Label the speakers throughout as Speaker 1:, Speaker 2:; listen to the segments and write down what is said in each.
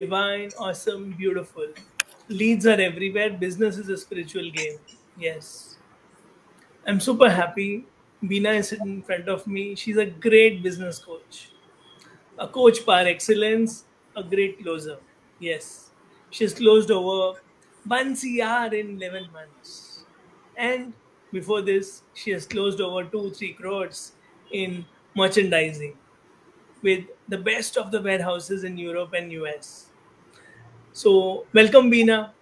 Speaker 1: divine, awesome, beautiful. Leads are everywhere. Business is a spiritual game. Yes. I'm super happy. Beena is sitting in front of me. She's a great business coach, a coach par excellence, a great closer. Yes. She's closed over 1 CR in 11 months. And before this, she has closed over 2 3 crores in merchandising with the best of the warehouses in Europe and US. So, welcome, Beena.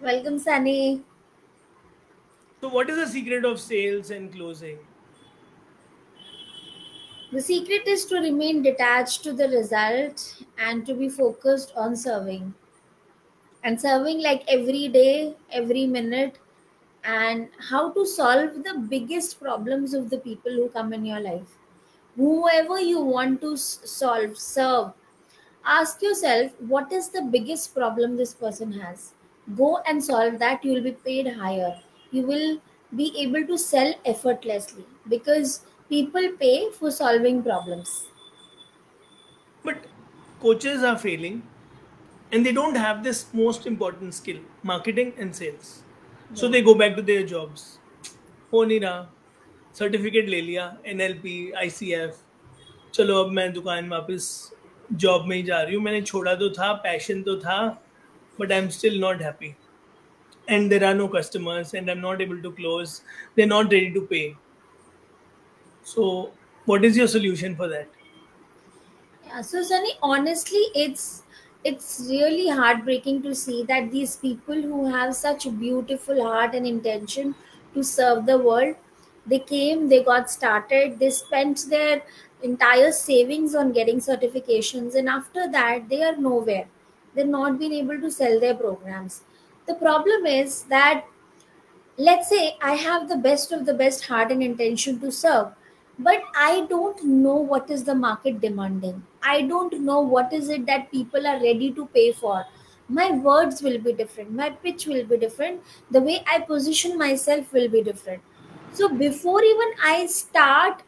Speaker 2: Welcome, Sunny.
Speaker 1: So, what is the secret of sales and closing?
Speaker 2: The secret is to remain detached to the result and to be focused on serving. And serving like every day, every minute, and how to solve the biggest problems of the people who come in your life. Whoever you want to solve, serve, ask yourself what is the biggest problem this person has. Go and solve that, you will be paid higher. You will be able to sell effortlessly because people pay for solving problems.
Speaker 1: But coaches are failing and they don't have this most important skill, marketing and sales. So,
Speaker 2: Yeah.
Speaker 1: they go back to their jobs. हो नहीं रहा, certificate ले लिया, NLP, ICF, चलो अब मैं दुकान वापस जॉब में ही जा रही हूँ. मैंने छोड़ा तो था, पैशन तो था, but I am still not happy and there are no customers and I'm not able to close. They're not ready to pay. So, what is your solution for that?
Speaker 2: Yeah, so Sunny, honestly, it's really heartbreaking to see that these people who have such a beautiful heart and intention to serve the world, they came, they got started, they spent their entire savings on getting certifications, and after that, they are nowhere. They're not been able to sell their programs. The problem is that, let's say I have the best of the best heart and intention to serve, but I don't know what is the market demanding. I don't know what is it that people are ready to pay for. My words will be different, my pitch will be different, the way I position myself will be different. So before even I start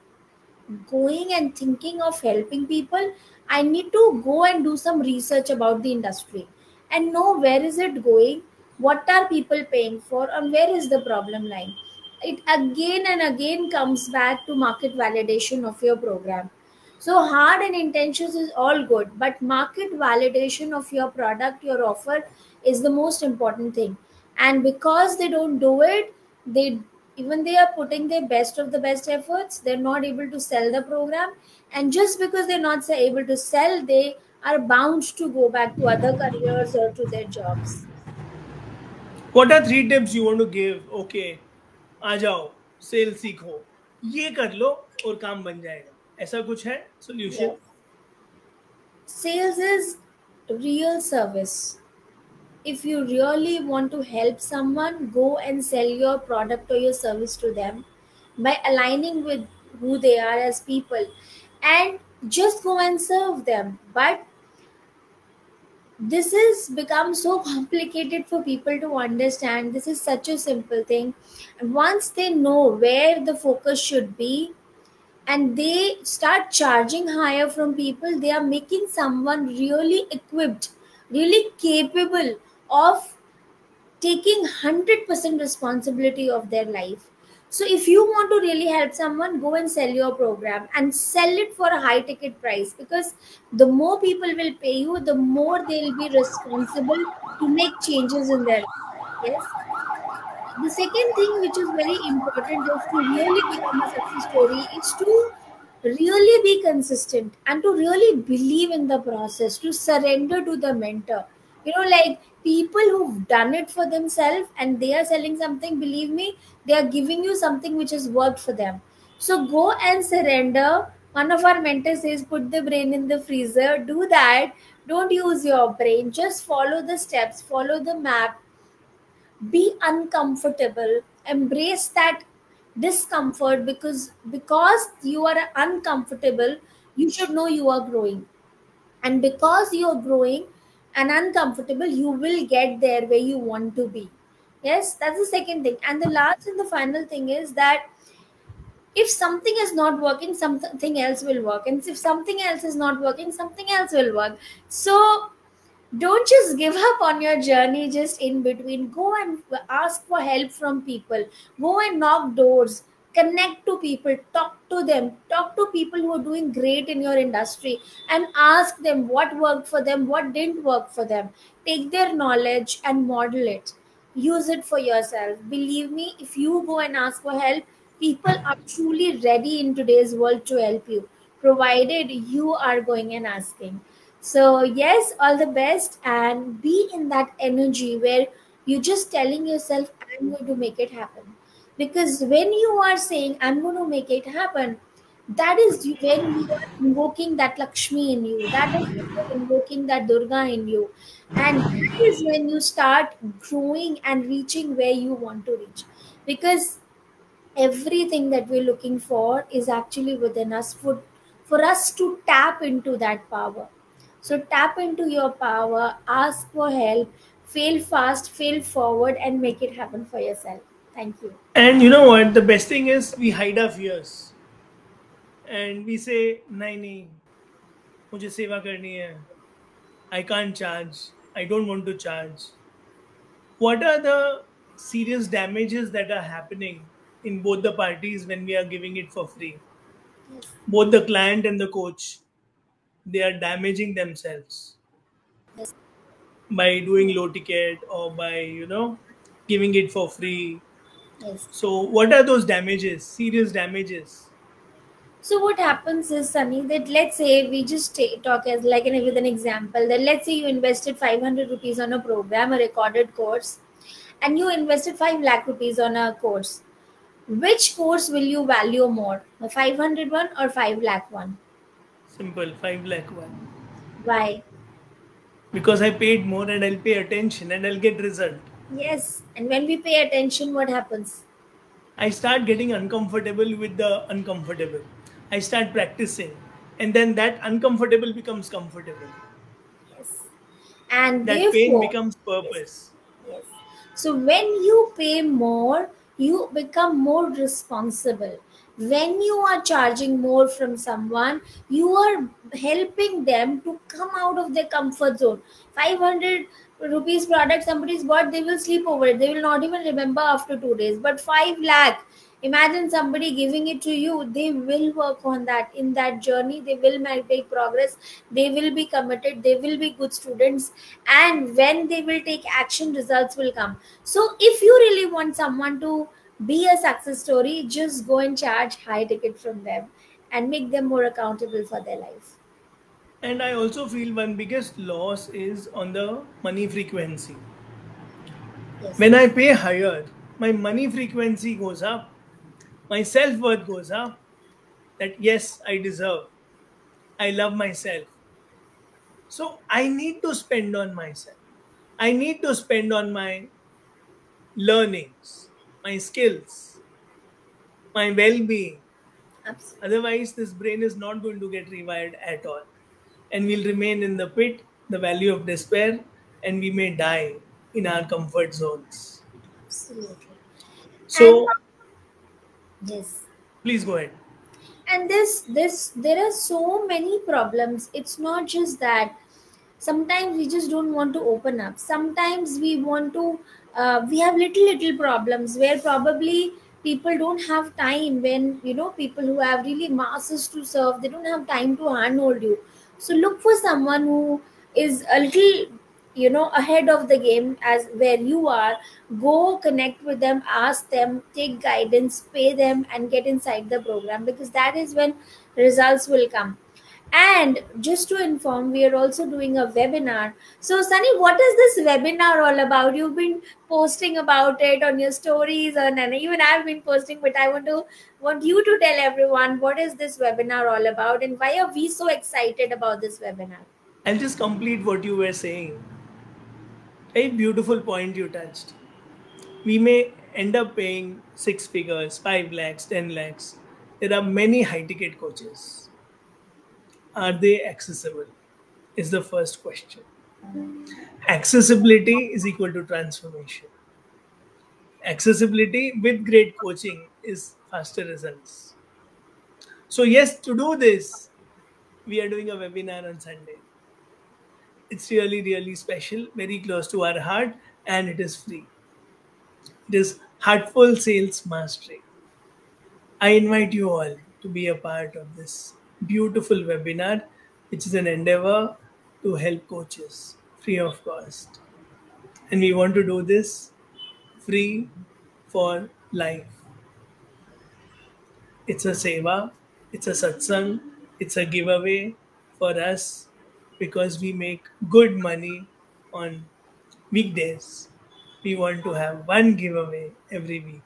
Speaker 2: going and thinking of helping people, I need to go and do some research about the industry and know where is it going, what are people paying for, and where is the problem lying. It again and again comes back to market validation of your program. So hard and intentions is all good, but market validation of your product, your offer, is the most important thing. And because they don't do it, they, even they are putting their best of the best efforts, they're not able to sell the program. And just because they're not able to sell, they are bound to go back to other careers or to their jobs.
Speaker 1: What are 3 tips you want to give? Okay, आ जाओ, cell सीखो, ये कर लो और काम बन जाएगा. ऐसा कुछ है
Speaker 2: Yes.
Speaker 1: solution?
Speaker 2: Sales is real service. If you really want to help someone, go and sell your product or your service to them by aligning with who they are as people, and just go and serve them. But this is become so complicated for people to understand. This is such a simple thing. And once they know where the focus should be and they start charging higher from people, they are making someone really equipped, really capable of taking 100% responsibility of their life. So if you want to really help someone, go and sell your program and sell it for a high ticket price, because the more people will pay you, the more they'll be responsible to make changes in their life. Yes. The second thing which is very important is to really become a success story is to really be consistent and to really believe in the process, to surrender to the mentor. Like people who've done it for themselves and they are selling something, believe me, they are giving you something which has worked for them. So go and surrender. One of our mentors says put the brain in the freezer. Do that. Don't use your brain, just follow the steps, follow the map, be uncomfortable, embrace that discomfort, because you are uncomfortable, you should know you are growing. And because you are growing and uncomfortable, you will get there where you want to be. Yes, that's the second thing. And the last and the final thing is that If something is not working, something else will work, and if something else is not working, something else will work. So don't just give up on your journey just in between. Go and ask for help from people. Go and knock doors. Connect to people. Talk to them. Talk to people who are doing great in your industry and ask them what worked for them, what didn't work for them. Take their knowledge and model it. Use it for yourself. Believe me, if you go and ask for help, people are truly ready in today's world to help you, provided you are going and asking. So, yes, all the best, and be in that energy where you're just telling yourself, I'm going to make it happen. Because when you are saying, I'm going to make it happen, that is when you are invoking that Lakshmi in you, that is when you're invoking that Durga in you, and that is when you start growing and reaching where you want to reach. Because everything that we're looking for is actually within us for us to tap into that power. So tap into your power, ask for help, fail fast, fail forward, and make it happen for yourself. Thank you.
Speaker 1: And you know what? The best thing is we hide our fears and we say, "नहीं नहीं, मुझे सेवा करनी है. I can't charge. I don't want to charge." What are the serious damages that are happening in both the parties when we are giving it for free?
Speaker 2: Yes.
Speaker 1: Both the client and the coach, they are damaging themselves
Speaker 2: Yes.
Speaker 1: by doing low ticket or by giving it for free.
Speaker 2: Yes.
Speaker 1: So what are those damages, serious damages?
Speaker 2: So what happens is, Sunny, that let's say we just talk as like with an example, that let's say you invested 500 rupees on a program, a recorded course, and you invested 5 lakh rupees on a course. Which course will you value more, the 500 one or 5 lakh one?
Speaker 1: Simple, 5 lakh one.
Speaker 2: Why?
Speaker 1: Because I paid more and I'll pay attention and I'll get result.
Speaker 2: Yes, and when we pay attention, what happens?
Speaker 1: I start getting uncomfortable with the uncomfortable. I start practicing, and then that uncomfortable becomes comfortable.
Speaker 2: Yes, and
Speaker 1: That pain
Speaker 2: therefore,
Speaker 1: becomes
Speaker 2: yes,
Speaker 1: purpose.
Speaker 2: yes. So when you pay more, you become more responsible. When you are charging more from someone, you are helping them to come out of their comfort zone. 500 rupees product somebody's bought, they will sleep over it. They will not even remember after 2 days. But 5 lakh, imagine somebody giving it to you, they will work on that. In that journey, they will make progress. They will be committed. They will be good students, and when they will take action, results will come. So if you really want someone to be a success story, just go and charge high ticket from them and make them more accountable for their life.
Speaker 1: And I also feel one biggest loss is on the money frequency.
Speaker 2: Yes.
Speaker 1: When I pay higher, my money frequency goes up, my self worth goes up. That yes, I deserve. I love myself. So I need to spend on myself. I need to spend on my learnings, my skills, my well being.
Speaker 2: Absolutely.
Speaker 1: Otherwise, this brain is not going to get rewired at all. And we'll remain in the pit, the valley of despair, and we may die in our comfort zones.
Speaker 2: Absolutely. And
Speaker 1: So,
Speaker 2: yes.
Speaker 1: please go ahead.
Speaker 2: And this there are so many problems. It's not just that. Sometimes we just don't want to open up. Sometimes we want to we have little problems where probably people don't have time. When people who have really masses to serve, they don't have time to handhold you. So look for someone who is a little ahead of the game as where you are. Go connect with them, ask them, take guidance, pay them, and get inside the program, because that is when results will come. And just to inform, we are also doing a webinar. So, Sunny, what is this webinar all about? You've been posting about it on your stories, and even I've been posting, but I want you to tell everyone what is this webinar all about, and why are we so excited about this webinar?
Speaker 1: I'll just complete what you were saying. A beautiful point you touched. We may end up paying 6 figures, 5 lakhs, 10 lakhs. There are many high ticket coaches. Are they accessible? Is the first question. Accessibility is equal to transformation. Accessibility with great coaching is faster results. So yes, to do this, we are doing a webinar on Sunday. It's really, really special, very close to our heart, and it is free. It is Heartful Sales Mastery. I invite you all to be a part of this beautiful webinar, which is an endeavor to help coaches free of cost. And we want to do this free for life. It's a seva, it's a satsang, it's a giveaway for us because we make good money on weekdays. We want to have one giveaway every week.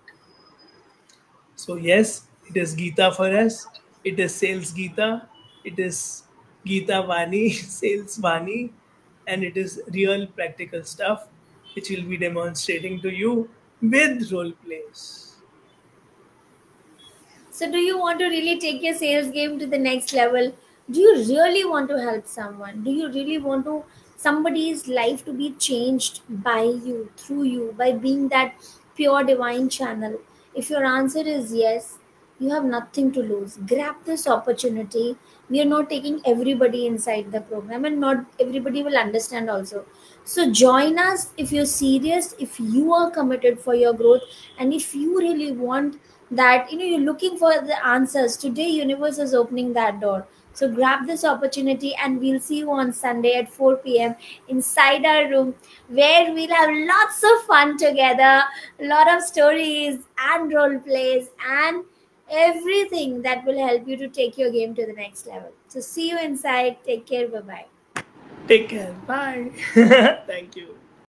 Speaker 1: So, yes, it is Gita for us, it is Sales Gita, it is Gita Vani, Sales Vani, and it is real practical stuff which we'll be demonstrating to you with role plays.
Speaker 2: So, do you want to really take your sales game to the next level? Do you really want to help someone? Do you really want to somebody's life to be changed by you, through you, by being that pure divine channel? If your answer is yes, you have nothing to lose. Grab this opportunity. We are not taking everybody inside the program, and not everybody will understand also. So join us if you're serious, if you are committed for your growth, and if you really want that, you're looking for the answers. Today universe is opening that door. So grab this opportunity, and we'll see you on Sunday at 4 p.m. inside our room, where we'll have lots of fun together, a lot of stories and role plays and everything that will help you to take your game to the next level. So see you inside. Take care. Bye bye.
Speaker 1: Take care. Bye. Thank you.